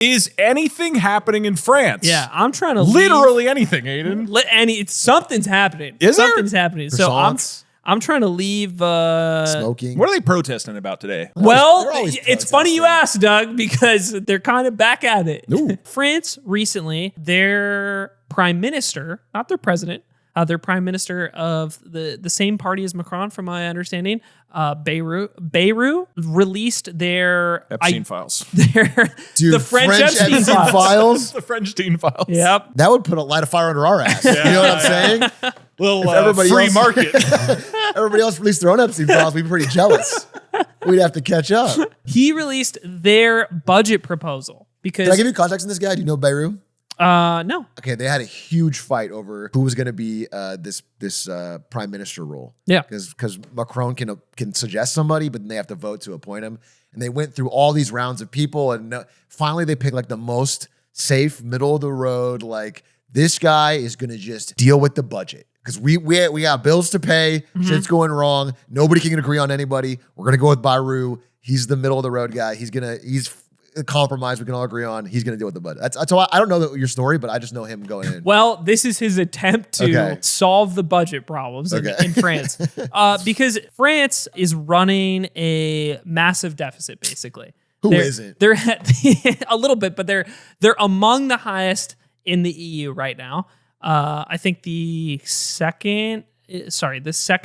Is anything happening in France? Yeah, I'm trying to literally anything, Aiden. Something's happening. Is there? Something's happening. So I'm trying to leave. Smoking. What are they protesting about today? Well, it's funny you ask, Doug, because they're kind of back at it. Ooh. France recently, their prime minister, not their president, their prime minister of the same party as Macron, from my understanding, Bayrou released their Epstein files. The French Epstein files. The French Epstein files. Yep. That would put a light of fire under our ass. You know what I'm saying? Little free market. Everybody else released their own Epstein files. We'd be pretty jealous. We'd have to catch up. He released their budget proposal because. Can I give you context on this guy? Do you know Bayrou? No. Okay, they had a huge fight over who was going to be this prime minister role. Yeah, because Macron can suggest somebody, but then they have to vote to appoint him. And they went through all these rounds of people, and finally they picked like the most safe, middle of the road. Like, this guy is going to just deal with the budget because we got bills to pay. Shit's going wrong. Nobody can agree on anybody. We're gonna go with Bayrou. He's the middle of the road guy. He's a compromise we can all agree on. He's going to deal with the budget. That's I don't know your story, but I just know him going in. Well, this is his attempt to solve the budget problems in France. Because France is running a massive deficit, basically. Who isn't? They're a little bit, but they're among the highest in the EU right now. I think the second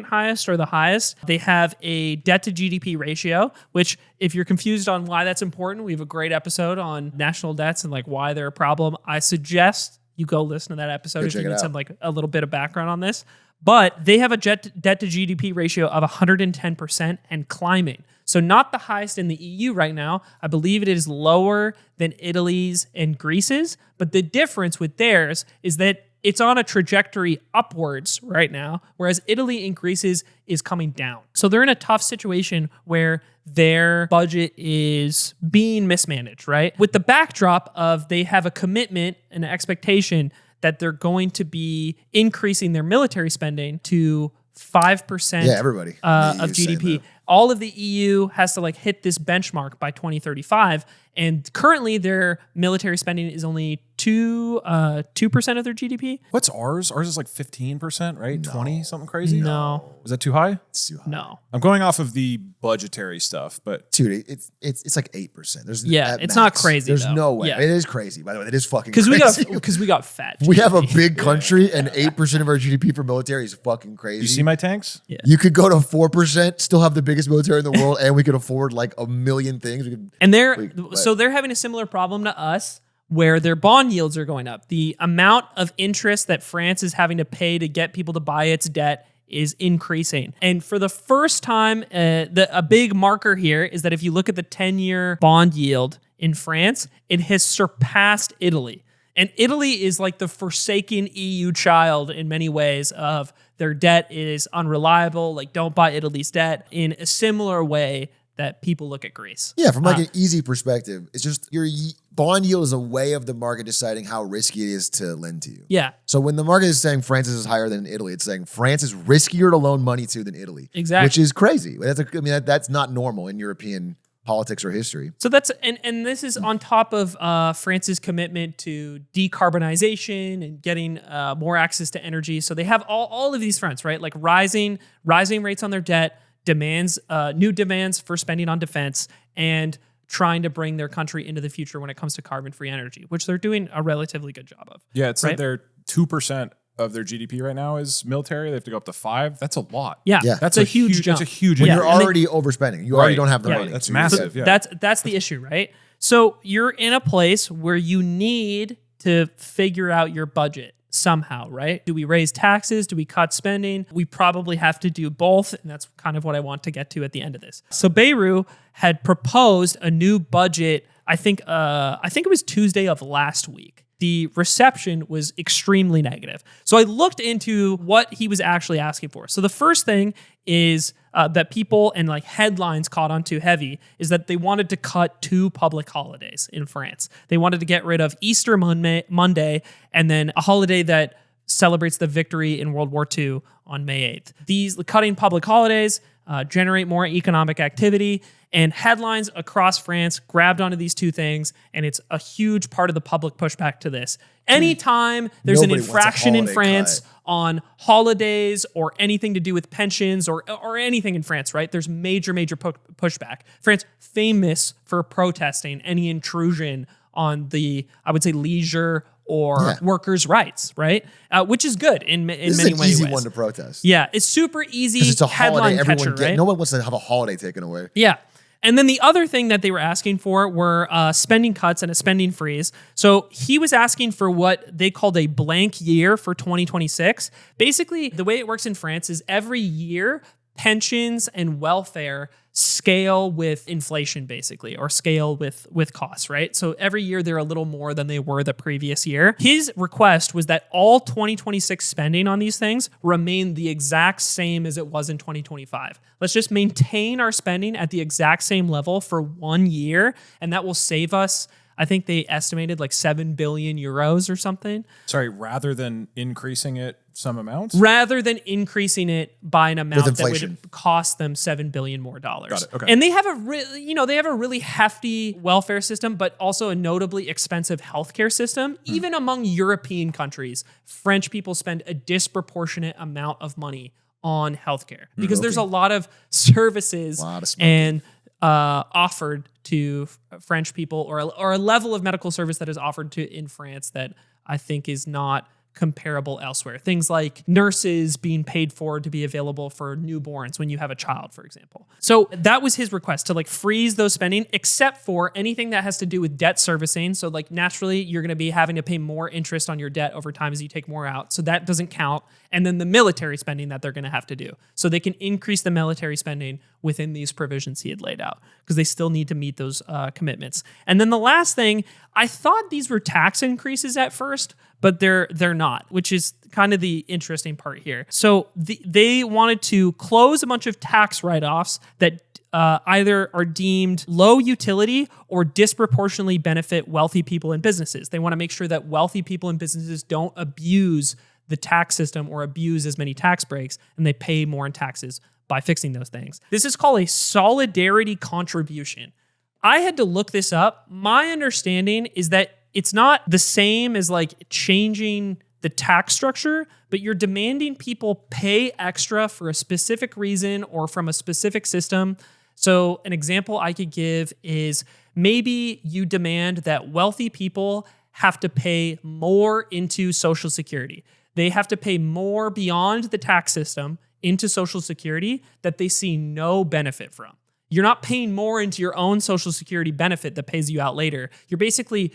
highest or the highest. They have a debt to GDP ratio, which if you're confused on why that's important, we have a great episode on national debts and like why they're a problem. I suggest you go listen to that episode if you need some like a little bit of background on this. But they have a debt to GDP ratio of 110% and climbing. So not the highest in the EU right now. I believe it is lower than Italy's and Greece's. But the difference with theirs is that it's on a trajectory upwards right now, whereas Italy and Greece's is coming down. So they're in a tough situation where their budget is being mismanaged, right? With the backdrop of they have a commitment and an expectation that they're going to be increasing their military spending to 5% everybody of GDP. All of the EU has to like hit this benchmark by 2035. And currently their military spending is only 2% of their GDP. What's ours? Ours is like 15%, right? 20, something crazy? No. Is that too high? It's too high. No. I'm going off of the budgetary stuff, but dude, it's like 8%. There's it's not crazy. There's though. no way. Yeah. It is crazy, by the way. It is fucking crazy. Because we got fat. We have a big country and 8% of our GDP for military is fucking crazy. You see my tanks? Yeah. You could go to 4%, still have the biggest military in the world, and we could afford like a million things. And they're having a similar problem to us where their bond yields are going up. The amount of interest that France is having to pay to get people to buy its debt is increasing. And for the first time, a big marker here is that if you look at the 10-year bond yield in France, it has surpassed Italy. And Italy is like the forsaken EU child in many ways of their debt is unreliable, like don't buy Italy's debt in a similar way that people look at Greece. Yeah, from like an easy perspective, it's just your bond yield is a way of the market deciding how risky it is to lend to you. Yeah. So when the market is saying France is higher than Italy, it's saying France is riskier to loan money to than Italy. Exactly. Which is crazy. That's not normal in European politics or history. So that's and this is on top of France's commitment to decarbonization and getting more access to energy. So they have all of these fronts, right? Like rising rates on their debt, new demands for spending on defense, and trying to bring their country into the future when it comes to carbon-free energy, which they're doing a relatively good job of. Yeah, it's like they're 2% of their GDP right now is military. They have to go up to 5%. That's a lot. Yeah. That's a huge jump. That's a huge. When you're already overspending, you already don't have the money. That's massive. Yeah. That's the issue, right? So you're in a place where you need to figure out your budget somehow, right? Do we raise taxes? Do we cut spending? We probably have to do both, and that's kind of what I want to get to at the end of this. So Bayrou had proposed a new budget, I think it was Tuesday of last week. The reception was extremely negative. So I looked into what he was actually asking for. So the first thing is that people and like headlines caught on too heavy is that they wanted to cut 2 public holidays in France. They wanted to get rid of Easter Monday and then a holiday that celebrates the victory in World War II on May 8th. These cutting public holidays generate more economic activity. And headlines across France grabbed onto these two things, and it's a huge part of the public pushback to this. Anytime there's an Nobody wants a infraction in holiday France cut. on holidays or anything to do with pensions or anything in France, right? There's major pushback. France famous for protesting any intrusion on the, I would say, leisure or workers' rights, right? Which is good in many ways. This is an easy one to protest. Yeah, it's super easy. Because it's a headline holiday. catcher, right? No one wants to have a holiday taken away. Yeah. And then the other thing that they were asking for were spending cuts and a spending freeze. So he was asking for what they called a blank year for 2026. Basically, the way it works in France is every year, pensions and welfare scale with inflation, basically, or scale with costs, right? So every year they're a little more than they were the previous year. His request was that all 2026 spending on these things remain the exact same as it was in 2025. Let's just maintain our spending at the exact same level for 1 year, and that will save us, I think they estimated like 7 billion euros or something. Sorry, rather than increasing it some amounts? Rather than increasing it by an amount that inflation. would cost them $7 billion more dollars. Got it, okay. And they have a really hefty welfare system, but also a notably expensive healthcare system. Even among European countries, French people spend a disproportionate amount of money on healthcare because there's a lot of services and offered to French people, or a level of medical service that is offered to in France that I think is not comparable elsewhere. Things like nurses being paid for to be available for newborns when you have a child, for example. So that was his request, to like freeze those spending, except for anything that has to do with debt servicing. So like naturally, you're going to be having to pay more interest on your debt over time as you take more out. So that doesn't count. And then the military spending that they're going to have to do. So they can increase the military spending within these provisions he had laid out, because they still need to meet those commitments. And then the last thing, I thought these were tax increases at first, but they're not, which is kind of the interesting part here. So they wanted to close a bunch of tax write-offs that either are deemed low utility or disproportionately benefit wealthy people and businesses. They want to make sure that wealthy people and businesses don't abuse the tax system or abuse as many tax breaks, and they pay more in taxes by fixing those things. This is called a solidarity contribution. I had to look this up. My understanding is that it's not the same as like changing the tax structure, but you're demanding people pay extra for a specific reason or from a specific system. So an example I could give is maybe you demand that wealthy people have to pay more into Social Security. They have to pay more beyond the tax system into Social Security that they see no benefit from. You're not paying more into your own Social Security benefit that pays you out later. You're basically,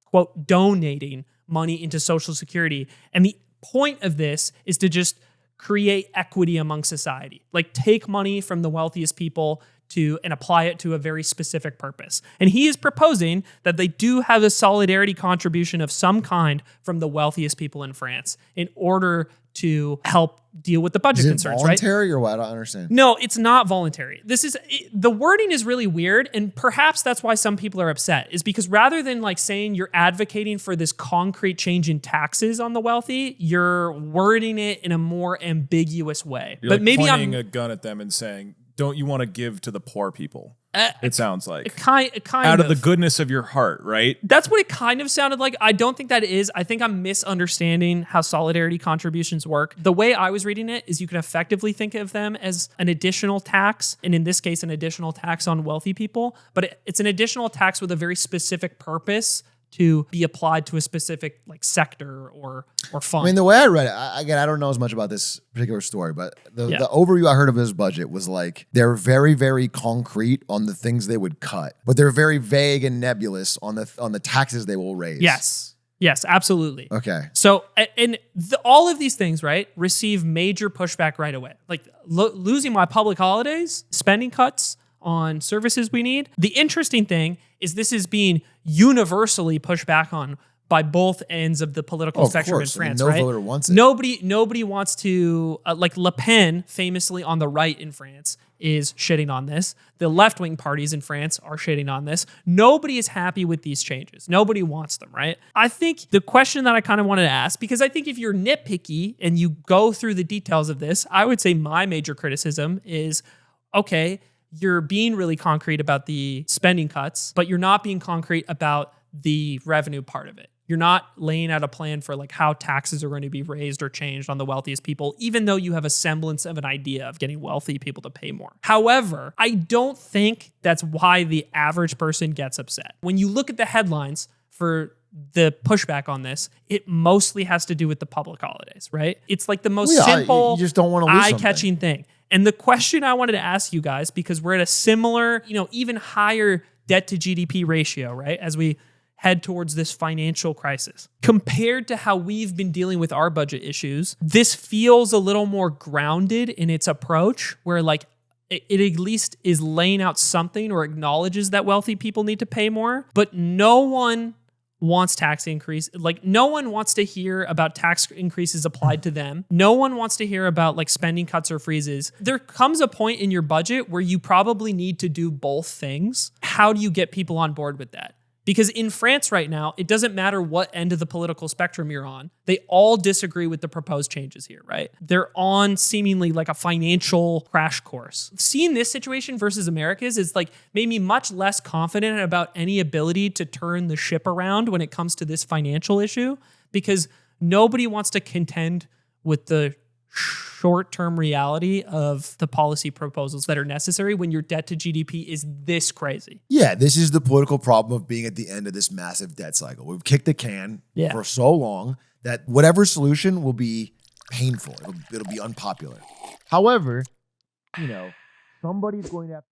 quote, donating money into Social Security. And the point of this is to just create equity among society. Like take money from the wealthiest people and apply it to a very specific purpose. And he is proposing that they do have a solidarity contribution of some kind from the wealthiest people in France in order to help deal with the budget concerns, right? Is it voluntary or what? I don't understand. No, it's not voluntary. The wording is really weird, and perhaps that's why some people are upset, is because rather than like saying you're advocating for this concrete change in taxes on the wealthy, you're wording it in a more ambiguous way. You're pointing a gun at them and saying, don't you want to give to the poor people? It sounds like. Kind out of the goodness of your heart, right? That's what it kind of sounded like. I don't think that is. I think I'm misunderstanding how solidarity contributions work. The way I was reading it is you can effectively think of them as an additional tax, and in this case, an additional tax on wealthy people, but it's an additional tax with a very specific purpose to be applied to a specific like sector or fund. I mean, the way I read it, again, I don't know as much about this particular story, but the overview I heard of his budget was like, they're very, very concrete on the things they would cut, but they're very vague and nebulous on the taxes they will raise. Yes, absolutely. Okay. So, all of these things, right, receive major pushback right away. Like losing my public holidays, spending cuts on services we need. The interesting thing is this is being universally pushed back on by both ends of the political spectrum in France, no right? voter wants it. Nobody wants to, like Le Pen, famously on the right in France, is shitting on this. The left-wing parties in France are shitting on this. Nobody is happy with these changes. Nobody wants them, right? I think the question that I kind of wanted to ask, because I think if you're nitpicky and you go through the details of this, I would say my major criticism is, okay, you're being really concrete about the spending cuts, but you're not being concrete about the revenue part of it. You're not laying out a plan for like how taxes are going to be raised or changed on the wealthiest people, even though you have a semblance of an idea of getting wealthy people to pay more. However, I don't think that's why the average person gets upset. When you look at the headlines for the pushback on this, it mostly has to do with the public holidays, right? It's like the most simple, you just don't want to lose eye-catching thing. And the question I wanted to ask you guys, because we're at a similar, even higher debt to GDP ratio, right? As we head towards this financial crisis. Compared to how we've been dealing with our budget issues, this feels a little more grounded in its approach, where like it at least is laying out something or acknowledges that wealthy people need to pay more, but no one wants tax increase. Like no one wants to hear about tax increases applied to them. No one wants to hear about like spending cuts or freezes. There comes a point in your budget where you probably need to do both things. How do you get people on board with that? Because in France right now, it doesn't matter what end of the political spectrum you're on. They all disagree with the proposed changes here, right? They're on seemingly like a financial crash course. Seeing this situation versus America's is like made me much less confident about any ability to turn the ship around when it comes to this financial issue, because nobody wants to contend with the short-term reality of the policy proposals that are necessary when your debt to GDP is this crazy. Yeah, this is the political problem of being at the end of this massive debt cycle. We've kicked the can for so long that whatever solution will be painful. It'll be unpopular. However, somebody's going to have